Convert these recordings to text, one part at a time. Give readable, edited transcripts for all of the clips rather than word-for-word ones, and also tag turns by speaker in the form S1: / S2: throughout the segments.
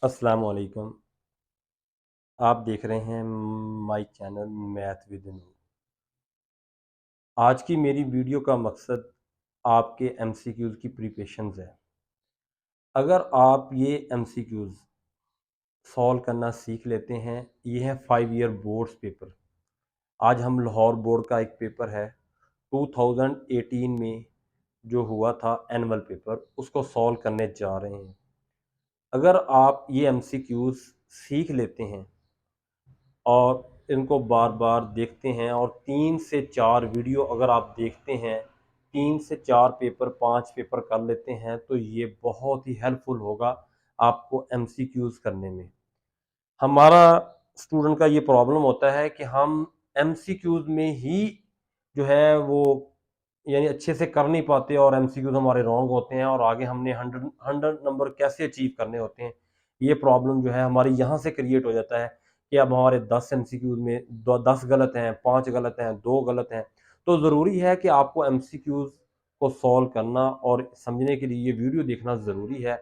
S1: अस्सलाम वालेकुम। आप देख रहे हैं माय चैनल मैथ विद नूर। आज की मेरी वीडियो का मकसद आपके एमसीक्यूज़ की प्रिपरेशंस है। अगर आप ये एमसीक्यूज़ सॉल्व करना सीख लेते हैं, ये है 5 ईयर बोर्ड्स पेपर। आज हम लाहौर बोर्ड का एक पेपर है 2018 में जो हुआ था एनुअल पेपर, उसको सॉल्व करने जा रहे हैं। अगर आप ये एमसीक्यूज़ सीख लेते हैं और इनको बार बार देखते हैं और 3 से 4 वीडियो अगर आप देखते हैं, 3 से 4 पेपर 5 पेपर कर लेते हैं, तो ये बहुत ही हेल्पफुल होगा आपको एमसीक्यूज़ करने में। हमारा स्टूडेंट का ये प्रॉब्लम होता है कि हम एमसीक्यूज़ में ही जो है वो यानी अच्छे से कर नहीं पाते और एमसीक्यूज़ हमारे रॉन्ग होते हैं और आगे हमने 100 नंबर कैसे अचीव करने होते हैं। ये प्रॉब्लम जो है हमारी यहाँ से क्रिएट हो जाता है कि अब हमारे 10 एमसीक्यूज़ में 10 गलत हैं, 5 गलत हैं, 2 गलत हैं। तो ज़रूरी है कि आपको एमसीक्यूज़ को सॉल्व करना और समझने के लिए ये वीडियो देखना ज़रूरी है।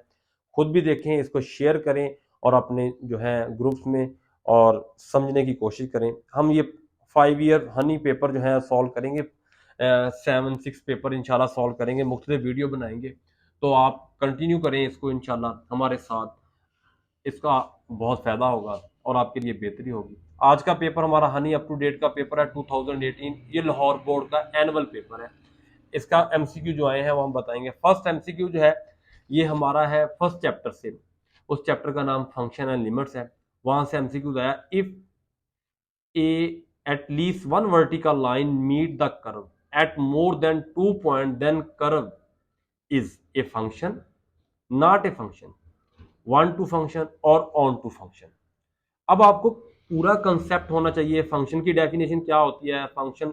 S1: खुद भी देखें, इसको शेयर करें और अपने जो है ग्रुप्स में और समझने की कोशिश करें। हम ये 5 ईयर हनी पेपर जो है सॉल्व करेंगे, 7 6 पेपर इंशाल्लाह सॉल्व करेंगे, मुख्तलिफ वीडियो बनाएंगे। तो आप कंटिन्यू करें इसको इंशाल्लाह हमारे साथ, इसका बहुत फ़ायदा होगा और आपके लिए बेहतरी होगी। आज का पेपर हमारा हनी अप टू डेट का पेपर है 2018। ये लाहौर बोर्ड का एनुअल पेपर है। इसका एमसीक्यू जो आए हैं वो हम बताएंगे। फर्स्ट एमसीक्यू जो है ये हमारा है फर्स्ट चैप्टर से। उस चैप्टर का नाम फंक्शन एंड लिमिट्स है। वहां से एमसीक्यू आया, if A at least one vertical line meet the curve at more than 2 points, then curve is a function, not a function, one to function or on to function। अब आपको पूरा concept होना चाहिए, function की definition क्या होती है, function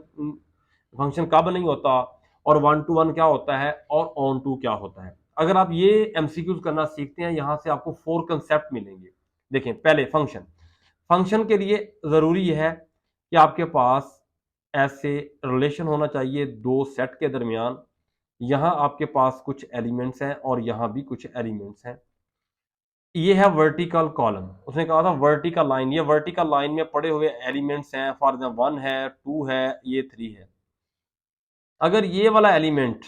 S1: function कब नहीं होता, और 1 to 1 क्या होता है, और ऑन टू क्या होता है। अगर आप ये एमसीक्यूज करना सीखते हैं, यहां से आपको 4 कंसेप्ट मिलेंगे। देखें, पहले फंक्शन। फंक्शन के लिए जरूरी है कि आपके पास ऐसे रिलेशन होना चाहिए दो सेट के दरमियान। यहां आपके पास कुछ एलिमेंट्स हैं और यहां भी कुछ एलिमेंट्स हैं। ये है वर्टिकल कॉलम, उसने कहा था वर्टिकल लाइन। ये वर्टिकल लाइन में पड़े हुए एलिमेंट्स हैं, फॉर एग्जाम्पल 1 है, 2 है, ये 3 है। अगर ये वाला एलिमेंट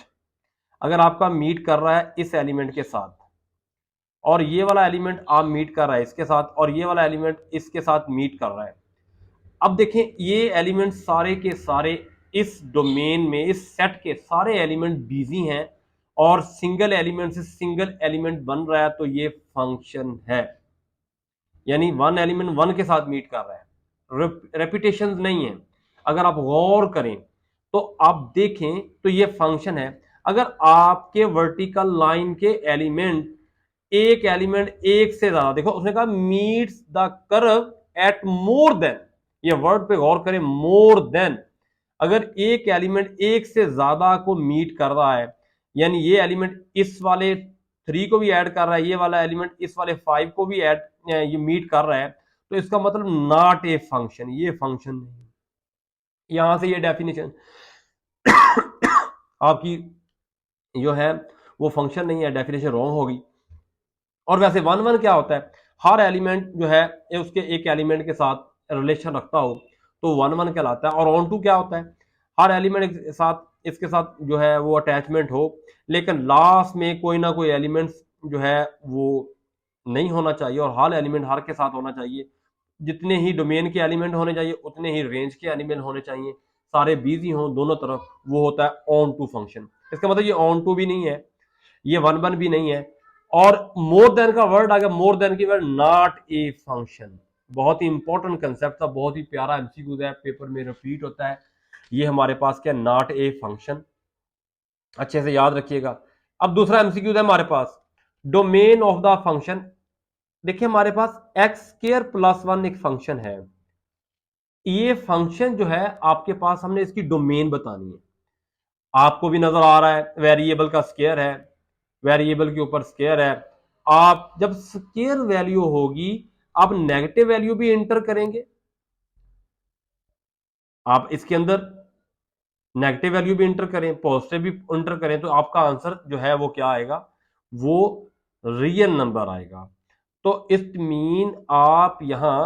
S1: अगर आपका मीट कर रहा है इस एलिमेंट के साथ, और ये वाला एलिमेंट आप मीट कर रहा है इसके साथ, और ये वाला एलिमेंट इसके साथ मीट कर रहा है। अब देखें, ये एलिमेंट सारे के सारे इस डोमेन में, इस सेट के सारे एलिमेंट बिजी हैं और सिंगल एलिमेंट से सिंगल एलिमेंट बन रहा है, तो ये फंक्शन है। यानी वन एलिमेंट वन के साथ मीट कर रहा है, रेपिटेशन नहीं है। अगर आप गौर करें तो आप देखें तो ये फंक्शन है। अगर आपके वर्टिकल लाइन के एलिमेंट एक से ज्यादा, देखो उसने कहा meets the curve at more than, ये वर्ड पे गौर करें, मोर देन। अगर एक एलिमेंट एक से ज्यादा को मीट कर रहा है, यानी ये एलिमेंट इस वाले 3 को भी ऐड कर रहा है, ये वाला एलिमेंट इस वाले 5 को भी ऐड ये मीट कर रहा है, तो इसका मतलब नॉट ए फंक्शन, ये फंक्शन नहीं। यहां से ये डेफिनेशन आपकी जो है वो फंक्शन नहीं है, डेफिनेशन रॉन्ग होगी। और वैसे वन वन क्या होता है, हर एलिमेंट जो है उसके एक एलिमेंट के साथ रिलेशन रखता हो तो वन वन कहलाता है। और ऑन टू क्या होता है, हर एलिमेंट के साथ इसके साथ जो है वो अटैचमेंट हो, लेकिन लास्ट में कोई ना कोई एलिमेंट जो है वो नहीं होना चाहिए, और हर एलिमेंट हर के साथ होना चाहिए। जितने ही डोमेन के एलिमेंट होने चाहिए उतने ही रेंज के एलिमेंट होने चाहिए, सारे बिजी हों दोनों तरफ, वो होता है ऑन टू फंक्शन। इसका मतलब ये ऑन टू भी नहीं है, ये वन वन भी नहीं है। और मोर देन का वर्ड आ गया, मोर देन की वर्ड नॉट ए फंक्शन। बहुत ही इंपॉर्टेंट कंसेप्ट था, बहुत ही प्यारा एमसीक्यू है, पेपर में रिपीट होता है। ये हमारे पास क्या, नॉट ए फंक्शन, अच्छे से याद रखिएगा। अब दूसरा एमसीक्यू है हमारे पास, डोमेन ऑफ द फंक्शन। देखिए हमारे पास एक्स स्क्वायर प्लस 1 एक फंक्शन है। ये फंक्शन जो है आपके पास, हमने इसकी डोमेन बतानी है। आपको भी नजर आ रहा है वेरिएबल का स्क्वायर है, वेरिएबल के ऊपर स्क्वायर है। आप जब स्क्वायर वैल्यू होगी, आप नेगेटिव वैल्यू भी इंटर करेंगे, आप इसके अंदर नेगेटिव वैल्यू भी इंटर करें, पॉजिटिव भी इंटर करें, तो आपका आंसर जो है वो क्या आएगा, वो रियल नंबर आएगा। तो इट मीन आप यहां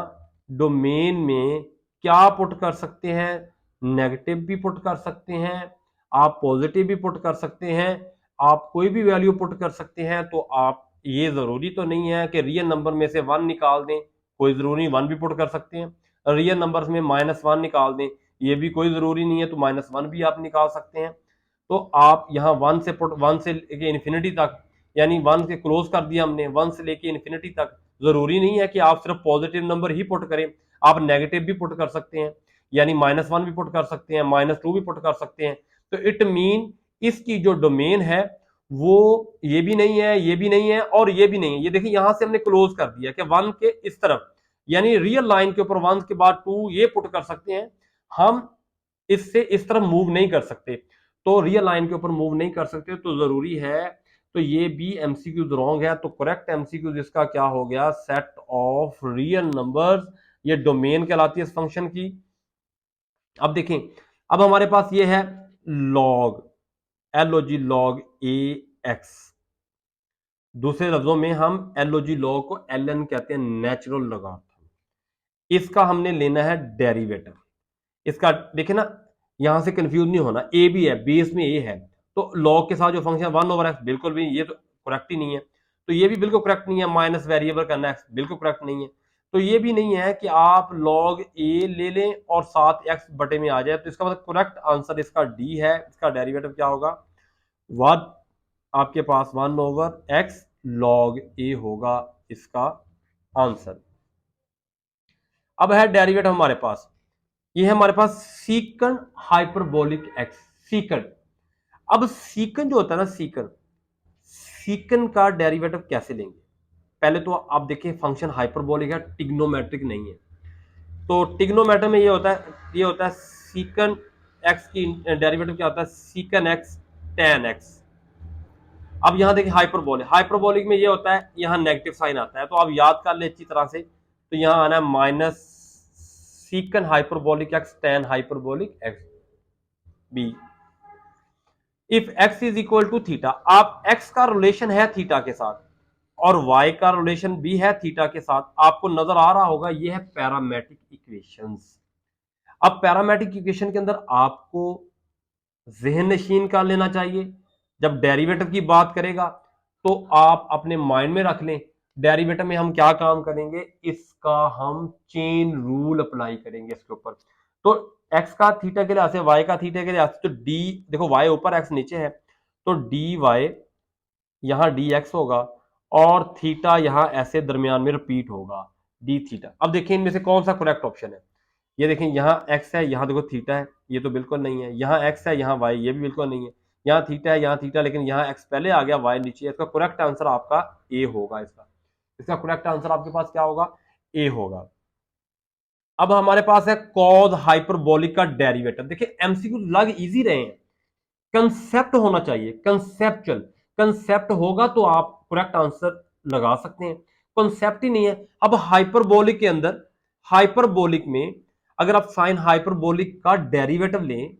S1: डोमेन में क्या पुट कर सकते हैं, नेगेटिव भी पुट कर सकते हैं, आप पॉजिटिव भी पुट कर सकते हैं, आप कोई भी वैल्यू पुट कर सकते हैं। तो आप, ये जरूरी तो नहीं है कि रियल नंबर में से 1 निकाल दें, कोई जरूरी नहीं, 1 भी पुट कर सकते हैं। रियल नंबर्स में -1 निकाल दें, ये भी कोई जरूरी नहीं है, तो -1 भी आप निकाल सकते हैं। तो आप यहाँ 1 से लेके इन्फिनिटी तक, यानी 1 के क्लोज कर दिया हमने, 1 से लेके इन्फिनिटी तक। जरूरी नहीं है कि आप सिर्फ पॉजिटिव नंबर ही पुट करें, आप नेगेटिव भी पुट कर सकते हैं, यानी -1 भी पुट कर सकते हैं, -2 भी पुट कर सकते हैं। तो इट मीन इसकी जो डोमेन है वो ये भी नहीं है, ये भी नहीं है और ये भी नहीं है। ये देखिए यहां से हमने क्लोज कर दिया कि 1 के इस तरफ, यानी रियल लाइन के ऊपर 1 के बाद 2 ये पुट कर सकते हैं, हम इससे इस तरफ मूव नहीं कर सकते। तो रियल लाइन के ऊपर मूव नहीं कर सकते, तो जरूरी है। तो ये भी एमसीक्यूज रॉन्ग है। तो करेक्ट एमसीक्यूज इसका क्या हो गया, सेट ऑफ रियल नंबर्स, ये डोमेन कहलाती है इस फंक्शन की। अब देखें, अब हमारे पास ये है लॉग, LOG लॉग ए एक्स। दूसरे लफ्जों में हम LOG लॉग को LN कहते हैं, नेचुरल लॉगरिथम। इसका हमने लेना है डेरिवेटिव। इसका देखिए ना, यहां से कंफ्यूज नहीं होना, ए भी है, बेस में ए है, तो लॉग के साथ जो फंक्शन 1/x, बिल्कुल भी ये तो करेक्ट ही नहीं है। तो ये भी बिल्कुल करेक्ट नहीं है, माइनस वेरिएबल करना x, बिल्कुल करेक्ट नहीं है। तो ये भी नहीं है कि आप लॉग ए ले लें और साथ x बटे में आ जाए। तो इसका मतलब करेक्ट आंसर इसका डी है। इसका डेरिवेटिव क्या होगा, वन, आपके पास 1/x लॉग ए होगा इसका आंसर। अब है डेरिवेटिव हमारे पास, ये है हमारे पास सीकन हाइपरबोलिक एक्स, सीकन। अब सीकन जो होता है ना, सीकन, सीकन का डेरिवेटिव कैसे लेंगे। पहले तो आप देखिए फंक्शन हाइपरबोलिक है, टिग्नोमेट्रिक नहीं है। तो टिग्नोमेट्रिक में ये होता है सीकन एक्स की डेरिवेटिव क्या होता है, सीकन एक्स टेन एक्स। अब यहां देखिए हाइपरबोलिक, हाइपरबोलिक में ये होता है, यहां नेगेटिव साइन आता है, तो आप याद कर ले अच्छी तरह से। तो यहां आना है minus secant hyperbolic X tan hyperbolic X B. If X is equal to theta, आप एक्स का रिलेशन है थीटा के साथ और वाई का रिलेशन भी है थीटा के साथ, आपको नजर आ रहा होगा ये है पैरामेट्रिक इक्वेशंस। अब पैरामेट्रिक इक्वेशन के अंदर आपको जहन नशीन कर लेना चाहिए, जब डेरिवेटिव की बात करेगा तो आप अपने माइंड में रख लें डेरिवेटिव में हम क्या काम करेंगे, इसका हम चेन रूल अप्लाई करेंगे इसके ऊपर। तो एक्स का थीटा के लिहाज से, वाई का थीटा के लिहाज से, तो डी देखो, वाई ऊपर एक्स नीचे है, तो डी वाई यहां डी एक्स होगा और थीटा यहां ऐसे दरमियान में रिपीट होगा डी थीटा। अब देखिए इनमें से कौन सा करेक्ट ऑप्शन है। ये देखें, यहाँ एक्स है, यहाँ देखो थीटा है, ये तो बिल्कुल नहीं है। यहाँ एक्स है, यहाँ वाई, ये भी बिल्कुल नहीं है। यहाँ थीटा है, यहाँ थीटा, लेकिन यहाँ एक्स पहले आ गया, वाई नीचे है। इसका करेक्ट आंसर आपका ए होगा। इसका करेक्ट आंसर आपके पास क्या होगा, ए होगा। अब हमारे पास है कॉज हाइपरबोलिक का डेरिवेटिव। देखिए एमसीक्यू लग इजी रहे हैं, कंसेप्ट होना चाहिए, कंसेप्चुअल। कंसेप्ट होगा तो आप करेक्ट आंसर लगा सकते हैं, कंसेप्ट ही नहीं है। अब हाइपरबोलिक के अंदर, हाइपरबोलिक में अगर आप साइन हाइपरबोलिक का डेरिवेटिव लें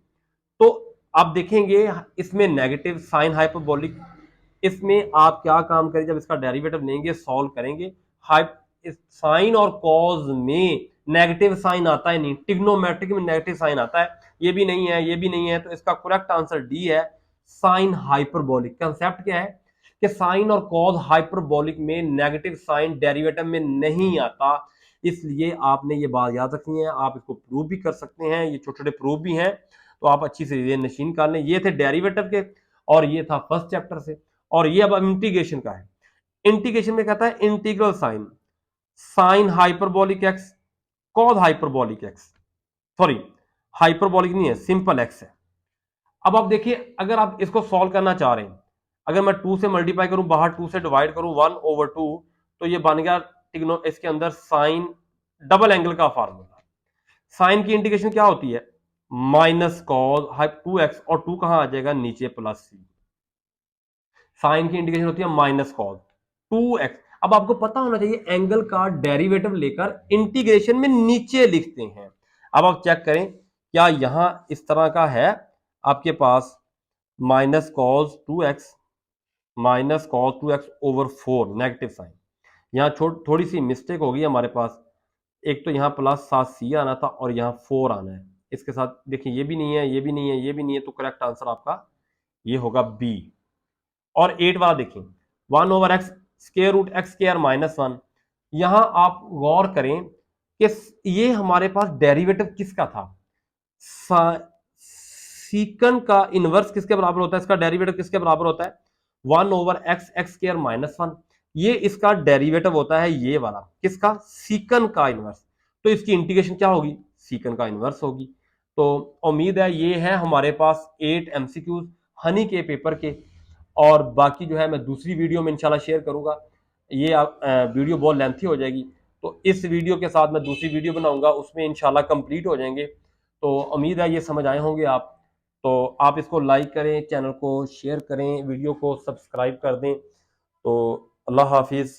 S1: तो आप देखेंगे इसमें नेगेटिव साइन हाइपरबोलिक, इसमें आप क्या काम करें, जब इसका डेरिवेटिव लेंगे सॉल्व करेंगे, साइन और कॉज में नेगेटिव साइन आता है नहीं, टिग्नोमेट्रिक में नेगेटिव साइन आता है, ये भी नहीं है, ये भी नहीं है। तो इसका करेक्ट आंसर डी है, साइन हाइपरबोलिक। कंसेप्ट क्या है कि साइन और कॉज हाइपरबोलिक में नेगेटिव साइन डेरिवेटिव में नहीं आता, इसलिए आपने ये बात याद रखनी है। आप इसको प्रूव भी कर सकते हैं, ये छोटे छोटे प्रूव भी हैं, तो आप अच्छी से ये नशीन कर लें। ये थे डेरिवेटिव के और ये था फर्स्ट चैप्टर से। और ये अब इंटीग्रेशन का है। इंटीग्रेशन में कहता है integral sine, sine hyperbolic x cos hyperbolic x, sorry hyperbolic नहीं है, सिंपल एक्स है। अब आप देखिए, अगर आप इसको सॉल्व करना चाह रहे हैं, अगर मैं 2 से मल्टीप्लाई करूं, बाहर 2 से डिवाइड करूं, 1/2, तो ये बन गया टिग्नो, इसके अंदर साइन डबल एंगल का फार्मूला। साइन की इंटीग्रेशन क्या होती है, माइनस कॉज 2x, और 2 कहां आ जाएगा, नीचे प्लस सी। साइन की इंटीग्रेशन होती है माइनस कॉज 2x। अब आपको पता होना चाहिए एंगल का डेरिवेटिव लेकर इंटीग्रेशन में नीचे लिखते हैं। अब आप चेक करें क्या यहां इस तरह का है आपके पास, minus cos 2x, minus cos 2x/4 negative sign, यहाँ थोड़ी सी मिस्टेक होगी हमारे पास, एक तो यहाँ प्लस 7C आना था और यहाँ 4 आना है। इसके साथ देखिए ये भी नहीं है, ये भी नहीं है, ये भी नहीं है, तो करेक्ट आंसर आपका ये होगा बी। और 8 वाला देखिए, 1/x square root x square -1। यहां आप गौर करें कि ये हमारे पास डेरिवेटिव किसका था, सीकन का इनवर्स किसके बराबर होता है, इसका डेरिवेटिव किसके बराबर होता है, 1/x एक्स स्क्वायर -1। ये इसका डेरिवेटिव होता है ये वाला, किसका, सीकन का इनवर्स। तो इसकी इंटीग्रेशन क्या होगी, सीकन का इनवर्स होगी। तो उम्मीद है ये है हमारे पास 8 एमसीक्यूज हनी के पेपर के, और बाकी जो है मैं दूसरी वीडियो में इंशाल्लाह शेयर करूंगा। ये वीडियो बहुत लेंथी हो जाएगी, तो इस वीडियो के साथ मैं दूसरी वीडियो बनाऊंगा, उसमें इंशाल्लाह कंप्लीट हो जाएंगे। तो उम्मीद है ये समझ आए होंगे आप। तो आप इसको लाइक करें, चैनल को शेयर करें, वीडियो को सब्सक्राइब कर दें। तो अल्लाह हाफिज़।